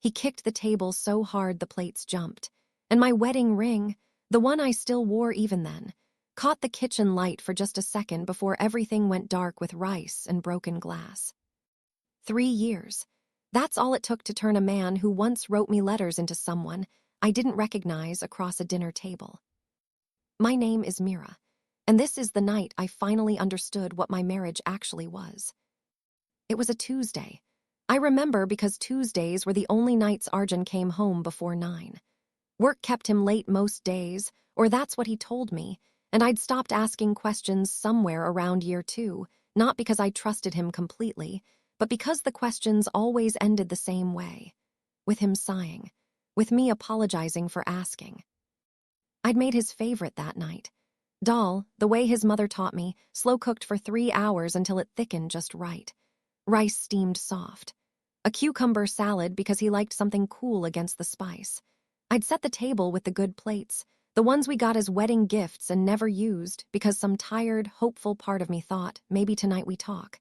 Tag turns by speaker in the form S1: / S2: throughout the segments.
S1: He kicked the table so hard the plates jumped, and my wedding ring, the one I still wore even then, caught the kitchen light for just a second before everything went dark with rice and broken glass. 3 years. That's all it took to turn a man who once wrote me letters into someone I didn't recognize across a dinner table. My name is Mira, and this is the night I finally understood what my marriage actually was. It was a Tuesday. I remember because Tuesdays were the only nights Arjun came home before 9. Work kept him late most days, or that's what he told me, and I'd stopped asking questions somewhere around year 2, not because I trusted him completely, but because the questions always ended the same way, with him sighing, with me apologizing for asking. I'd made his favorite that night. Dal, the way his mother taught me, slow-cooked for 3 hours until it thickened just right. Rice steamed soft. A cucumber salad because he liked something cool against the spice. I'd set the table with the good plates, the ones we got as wedding gifts and never used because some tired, hopeful part of me thought, maybe tonight we talk.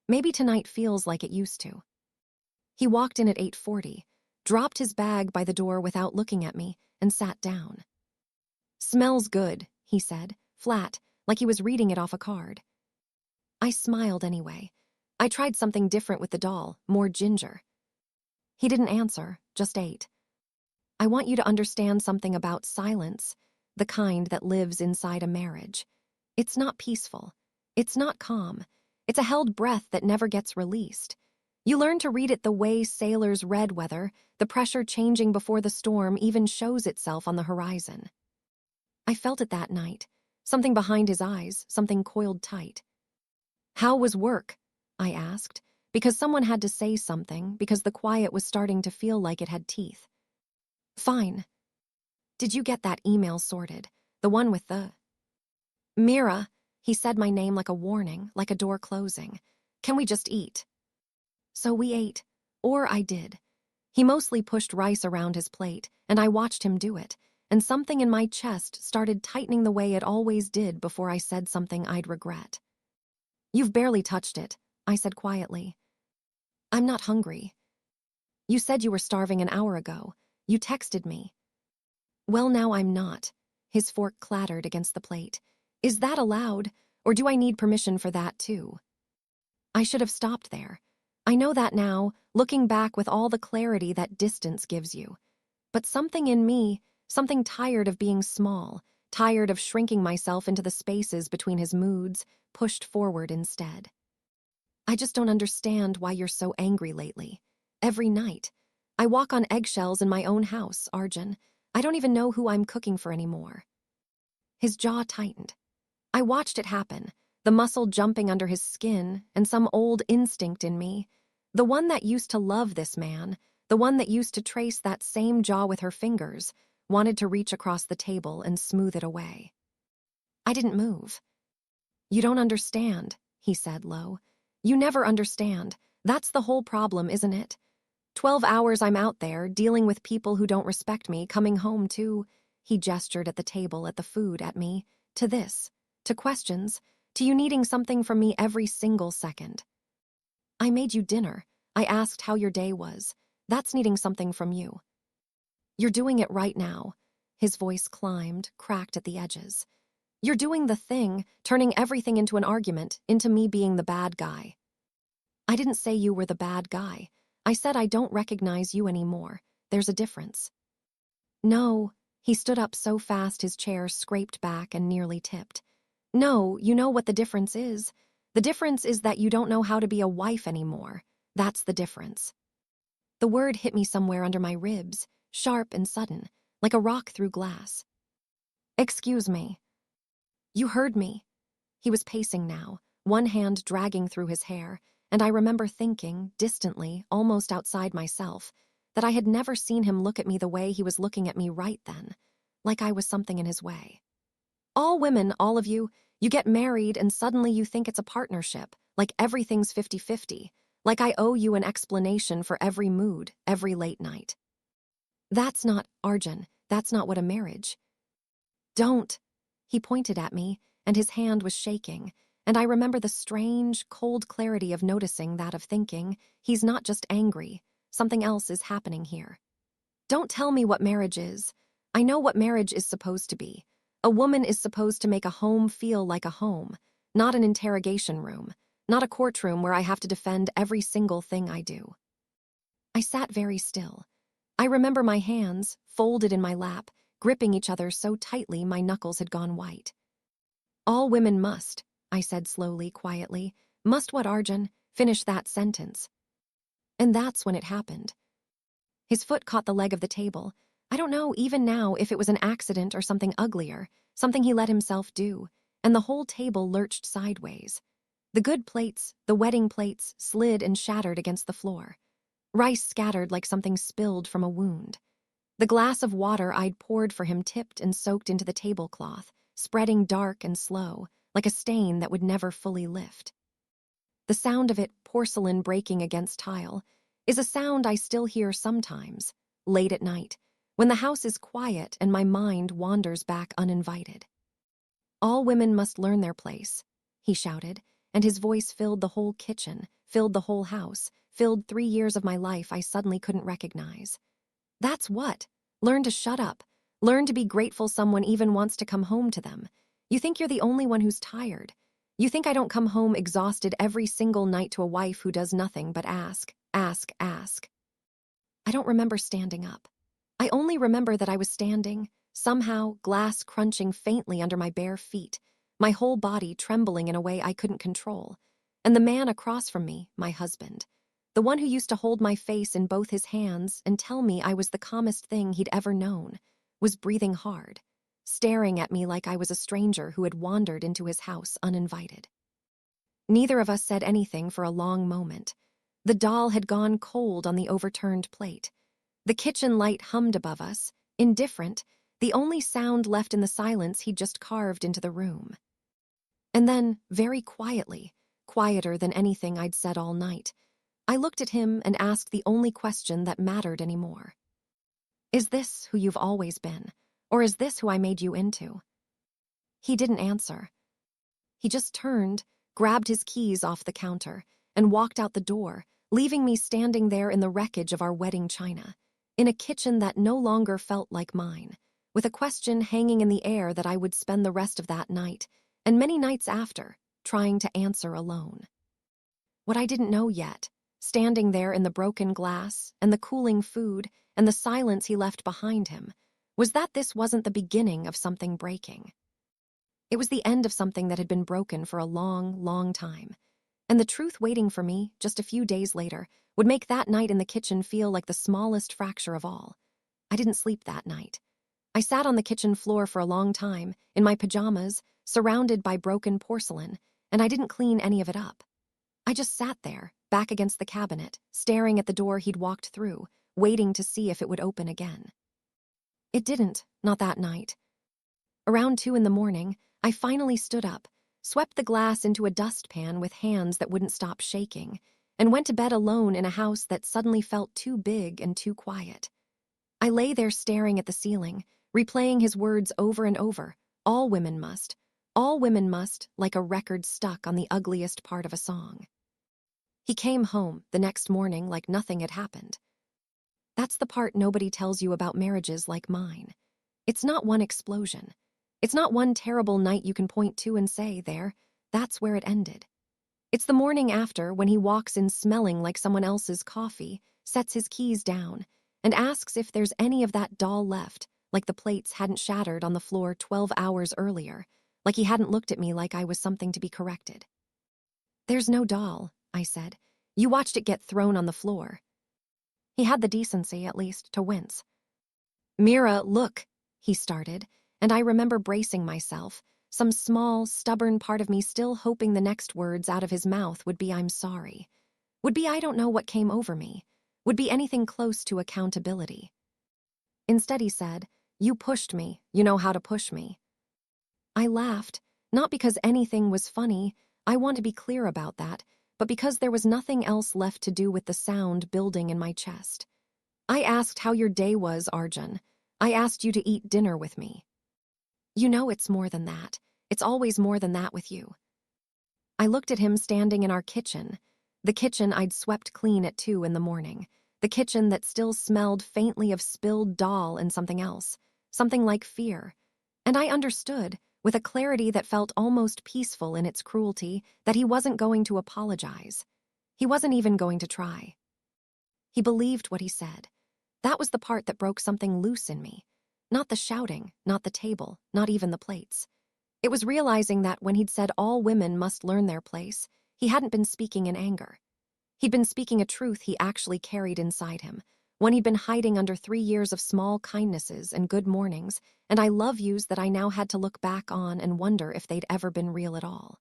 S1: Maybe tonight feels like it used to. He walked in at 8:40, dropped his bag by the door without looking at me, and sat down. "Smells good," he said, flat, like he was reading it off a card. I smiled anyway. I tried something different with the doll, more ginger. He didn't answer, just ate. "I want you to understand something about silence, the kind that lives inside a marriage. It's not peaceful. It's not calm. It's a held breath that never gets released. You learn to read it the way sailors read weather, the pressure changing before the storm even shows itself on the horizon." I felt it that night, something behind his eyes, something coiled tight. "How was work?" I asked, because someone had to say something, because the quiet was starting to feel like it had teeth. "Fine. Did you get that email sorted? The one with the—" "Mira," he said my name like a warning, like a door closing. "Can we just eat?" So we ate, or I did. He mostly pushed rice around his plate, and I watched him do it, and something in my chest started tightening the way it always did before I said something I'd regret. "You've barely touched it," I said quietly. "I'm not hungry." "You said you were starving an hour ago. You texted me." "Well, now I'm not." His fork clattered against the plate. "Is that allowed, or do I need permission for that too?" I should have stopped there. I know that now, looking back with all the clarity that distance gives you. But something in me, something tired of being small, tired of shrinking myself into the spaces between his moods, pushed forward instead. "I just don't understand why you're so angry lately. Every night. I walk on eggshells in my own house, Arjun. I don't even know who I'm cooking for anymore." His jaw tightened. I watched it happen, the muscle jumping under his skin, and some old instinct in me, the one that used to love this man, the one that used to trace that same jaw with her fingers, wanted to reach across the table and smooth it away. I didn't move. "You don't understand," he said low. "You never understand. That's the whole problem, isn't it? 12 hours I'm out there, dealing with people who don't respect me, coming home to—" he gestured at the table, at the food, at me, "to this, to questions, to you needing something from me every single second. I made you dinner. I asked how your day was. That's needing something from you. You're doing it right now." His voice climbed, cracked at the edges. "You're doing the thing, turning everything into an argument, into me being the bad guy." "I didn't say you were the bad guy. I said I don't recognize you anymore. There's a difference." "No." He stood up so fast his chair scraped back and nearly tipped. "No, you know what the difference is. The difference is that you don't know how to be a wife anymore. That's the difference." The word hit me somewhere under my ribs, sharp and sudden, like a rock through glass. "Excuse me." "You heard me." He was pacing now, one hand dragging through his hair, and I remember thinking, distantly, almost outside myself, that I had never seen him look at me the way he was looking at me right then, like I was something in his way. "All women, all of you, you get married and suddenly you think it's a partnership, like everything's 50-50, like I owe you an explanation for every mood, every late night. That's not, Arjun, that's not what a marriage—" "Don't." He pointed at me, and his hand was shaking, and I remember the strange, cold clarity of noticing that, of thinking, he's not just angry. Something else is happening here. Don't tell me what marriage is. I know what marriage is supposed to be. A woman is supposed to make a home feel like a home, not an interrogation room, not a courtroom where I have to defend every single thing I do. I sat very still. I remember my hands, folded in my lap, gripping each other so tightly my knuckles had gone white. All women must, I said slowly, quietly. Must what, Arjun? Finish that sentence. And that's when it happened. His foot caught the leg of the table. I don't know even now if it was an accident or something uglier, something he let himself do, and the whole table lurched sideways. The good plates, the wedding plates, slid and shattered against the floor. Rice scattered like something spilled from a wound. The glass of water I'd poured for him tipped and soaked into the tablecloth, spreading dark and slow, like a stain that would never fully lift. The sound of it, porcelain breaking against tile, is a sound I still hear sometimes, late at night, when the house is quiet and my mind wanders back uninvited. All women must learn their place, he shouted, and his voice filled the whole kitchen, filled the whole house, filled 3 years of my life I suddenly couldn't recognize. That's what. Learn to shut up. Learn to be grateful someone even wants to come home to them. You think you're the only one who's tired. You think I don't come home exhausted every single night to a wife who does nothing but ask, ask, ask. I don't remember standing up. I only remember that I was standing, somehow glass crunching faintly under my bare feet, my whole body trembling in a way I couldn't control, and the man across from me, my husband, the one who used to hold my face in both his hands and tell me I was the calmest thing he'd ever known, was breathing hard, staring at me like I was a stranger who had wandered into his house uninvited. Neither of us said anything for a long moment. The dal had gone cold on the overturned plate. The kitchen light hummed above us, indifferent, the only sound left in the silence he'd just carved into the room. And then, very quietly, quieter than anything I'd said all night, I looked at him and asked the only question that mattered anymore. Is this who you've always been, or is this who I made you into? He didn't answer. He just turned, grabbed his keys off the counter, and walked out the door, leaving me standing there in the wreckage of our wedding china, in a kitchen that no longer felt like mine, with a question hanging in the air that I would spend the rest of that night, and many nights after, trying to answer alone. What I didn't know yet, standing there in the broken glass, and the cooling food, and the silence he left behind him, was that this wasn't the beginning of something breaking. It was the end of something that had been broken for a long, long time, and the truth waiting for me, just a few days later, would make that night in the kitchen feel like the smallest fracture of all. I didn't sleep that night. I sat on the kitchen floor for a long time, in my pajamas, surrounded by broken porcelain, and I didn't clean any of it up. I just sat there, back against the cabinet, staring at the door he'd walked through, waiting to see if it would open again. It didn't, not that night. Around 2 a.m, I finally stood up, swept the glass into a dustpan with hands that wouldn't stop shaking, and went to bed alone in a house that suddenly felt too big and too quiet. I lay there staring at the ceiling, replaying his words over and over. All women must, like a record stuck on the ugliest part of a song. He came home the next morning like nothing had happened. That's the part nobody tells you about marriages like mine. It's not one explosion. It's not one terrible night you can point to and say, there, that's where it ended. It's the morning after when he walks in smelling like someone else's coffee, sets his keys down, and asks if there's any of that dal left, like the plates hadn't shattered on the floor 12 hours earlier, like he hadn't looked at me like I was something to be corrected. There's no dal, I said. You watched it get thrown on the floor. He had the decency, at least, to wince. Mira, look, he started, and I remember bracing myself, some small, stubborn part of me still hoping the next words out of his mouth would be I'm sorry. Would be I don't know what came over me. Would be anything close to accountability. Instead he said, you pushed me, you know how to push me. I laughed, not because anything was funny, I want to be clear about that, but because there was nothing else left to do with the sound building in my chest. I asked how your day was, Arjun. I asked you to eat dinner with me. You know it's more than that. It's always more than that with you. I looked at him standing in our kitchen, the kitchen I'd swept clean at 2 a.m, The kitchen that still smelled faintly of spilled doll and something else, something like fear. And I understood, with a clarity that felt almost peaceful in its cruelty, that he wasn't going to apologize. He wasn't even going to try. He believed what he said. That was the part that broke something loose in me. Not the shouting, not the table, not even the plates. It was realizing that when he'd said all women must learn their place, he hadn't been speaking in anger. He'd been speaking a truth he actually carried inside him, one he'd been hiding under 3 years of small kindnesses and good mornings, and I love yous that I now had to look back on and wonder if they'd ever been real at all.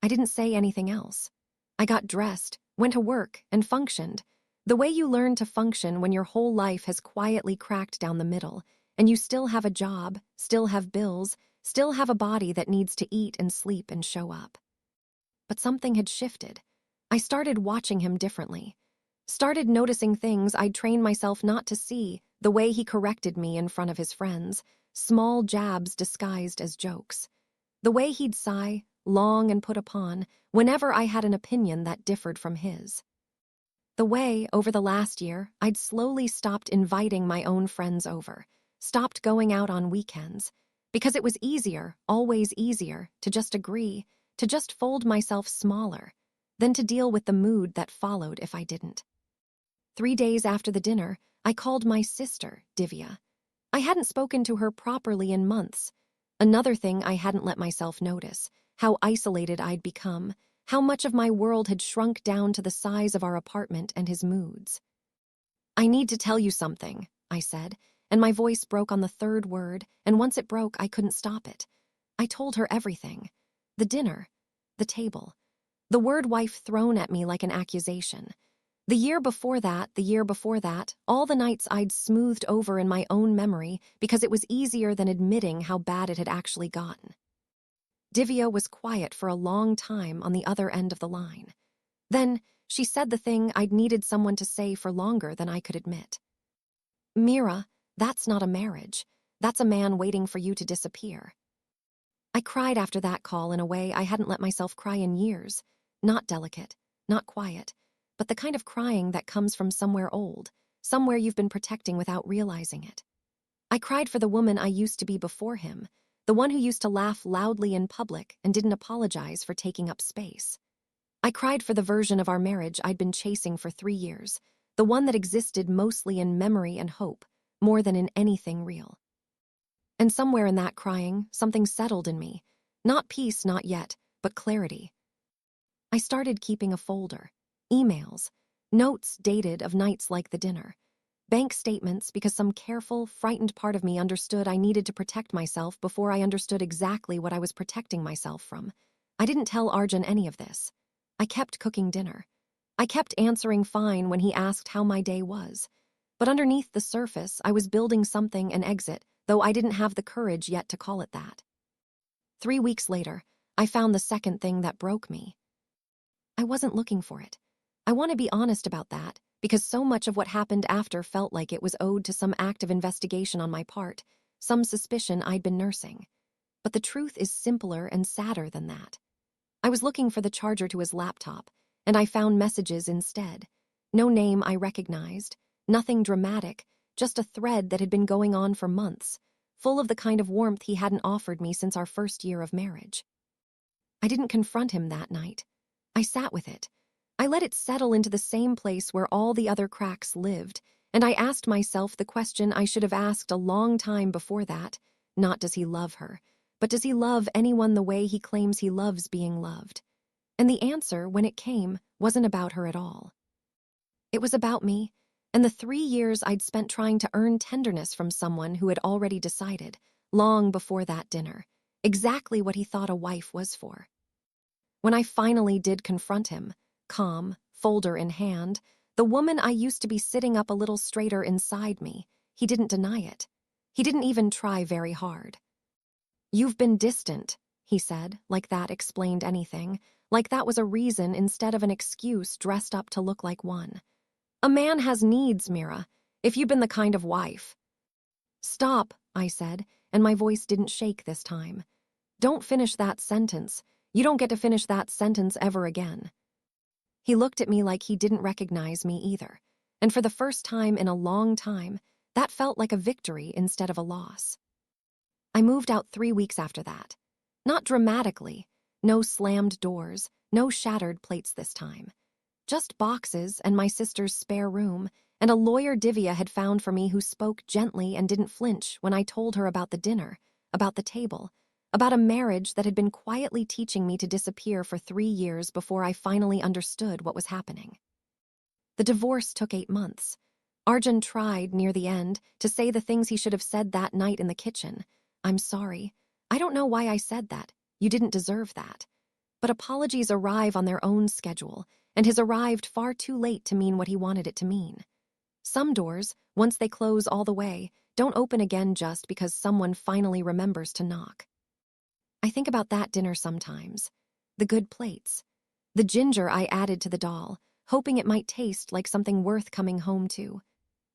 S1: I didn't say anything else. I got dressed, went to work, and functioned. The way you learn to function when your whole life has quietly cracked down the middle, and you still have a job, still have bills, still have a body that needs to eat and sleep and show up. But something had shifted. I started watching him differently. Started noticing things I'd trained myself not to see, the way he corrected me in front of his friends, small jabs disguised as jokes. The way he'd sigh, long and put upon, whenever I had an opinion that differed from his. The way, over the last year, I'd slowly stopped inviting my own friends over, stopped going out on weekends, because it was easier, always easier, to just agree, to just fold myself smaller, than to deal with the mood that followed if I didn't. 3 days after the dinner, I called my sister, Divya. I hadn't spoken to her properly in months. Another thing I hadn't let myself notice, how isolated I'd become, how much of my world had shrunk down to the size of our apartment and his moods. "I need to tell you something," I said, and my voice broke on the third word, and once it broke, I couldn't stop it. I told her everything. The dinner, the table, the word wife thrown at me like an accusation. The year before that, all the nights I'd smoothed over in my own memory because it was easier than admitting how bad it had actually gotten. Divya was quiet for a long time on the other end of the line. Then, she said the thing I'd needed someone to say for longer than I could admit. "Mira, that's not a marriage. That's a man waiting for you to disappear." I cried after that call in a way I hadn't let myself cry in years. Not delicate, not quiet, but the kind of crying that comes from somewhere old, somewhere you've been protecting without realizing it. I cried for the woman I used to be before him, the one who used to laugh loudly in public and didn't apologize for taking up space. I cried for the version of our marriage I'd been chasing for 3 years, the one that existed mostly in memory and hope, more than in anything real. And somewhere in that crying, something settled in me. Not peace, not yet, but clarity. I started keeping a folder. Emails, notes dated of nights like the dinner, bank statements because some careful, frightened part of me understood I needed to protect myself before I understood exactly what I was protecting myself from. I didn't tell Arjun any of this. I kept cooking dinner. I kept answering fine when he asked how my day was. But underneath the surface, I was building something, an exit, though I didn't have the courage yet to call it that. 3 weeks later, I found the second thing that broke me. I wasn't looking for it. I want to be honest about that, because so much of what happened after felt like it was owed to some act of investigation on my part, some suspicion I'd been nursing. But the truth is simpler and sadder than that. I was looking for the charger to his laptop, and I found messages instead. No name I recognized, nothing dramatic, just a thread that had been going on for months, full of the kind of warmth he hadn't offered me since our first year of marriage. I didn't confront him that night. I sat with it. I let it settle into the same place where all the other cracks lived, and I asked myself the question I should have asked a long time before that. Not does he love her, but does he love anyone the way he claims he loves being loved? And the answer, when it came, wasn't about her at all. It was about me, and the 3 years I'd spent trying to earn tenderness from someone who had already decided, long before that dinner, exactly what he thought a wife was for. When I finally did confront him, calm, folder in hand, the woman I used to be sitting up a little straighter inside me, he didn't deny it. He didn't even try very hard. "You've been distant," he said, like that explained anything, like that was a reason instead of an excuse dressed up to look like one. "A man has needs, Mira, if you've been the kind of wife." "Stop," I said, and my voice didn't shake this time. "Don't finish that sentence. You don't get to finish that sentence ever again." He looked at me like he didn't recognize me either. And for the first time in a long time, that felt like a victory instead of a loss. I moved out 3 weeks after that. Not dramatically, no slammed doors, no shattered plates this time. Just boxes and my sister's spare room, and a lawyer Divya had found for me who spoke gently and didn't flinch when I told her about the dinner, about the table, about a marriage that had been quietly teaching me to disappear for 3 years before I finally understood what was happening. The divorce took 8 months. Arjun tried, near the end, to say the things he should have said that night in the kitchen. I'm sorry. I don't know why I said that. You didn't deserve that. But apologies arrive on their own schedule, and his arrived far too late to mean what he wanted it to mean. Some doors, once they close all the way, don't open again just because someone finally remembers to knock. I think about that dinner sometimes. The good plates. The ginger I added to the dal, hoping it might taste like something worth coming home to.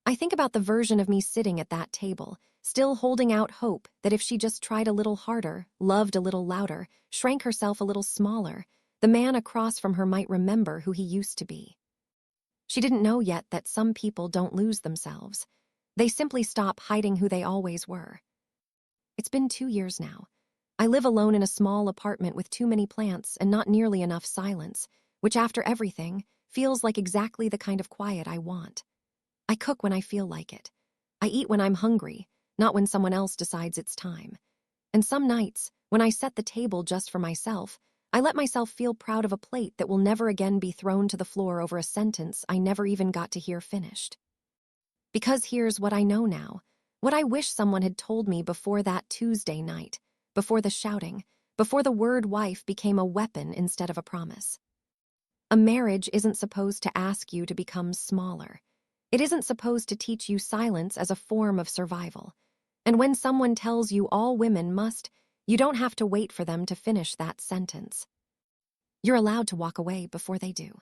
S1: I think about the version of me sitting at that table, still holding out hope that if she just tried a little harder, loved a little louder, shrank herself a little smaller, the man across from her might remember who he used to be. She didn't know yet that some people don't lose themselves. They simply stop hiding who they always were. It's been 2 years now. I live alone in a small apartment with too many plants and not nearly enough silence, which after everything feels like exactly the kind of quiet I want. I cook when I feel like it. I eat when I'm hungry, not when someone else decides it's time. And some nights, when I set the table just for myself, I let myself feel proud of a plate that will never again be thrown to the floor over a sentence I never even got to hear finished. Because here's what I know now, what I wish someone had told me before that Tuesday night, before the shouting, before the word wife became a weapon instead of a promise. A marriage isn't supposed to ask you to become smaller. It isn't supposed to teach you silence as a form of survival. And when someone tells you all women must, you don't have to wait for them to finish that sentence. You're allowed to walk away before they do.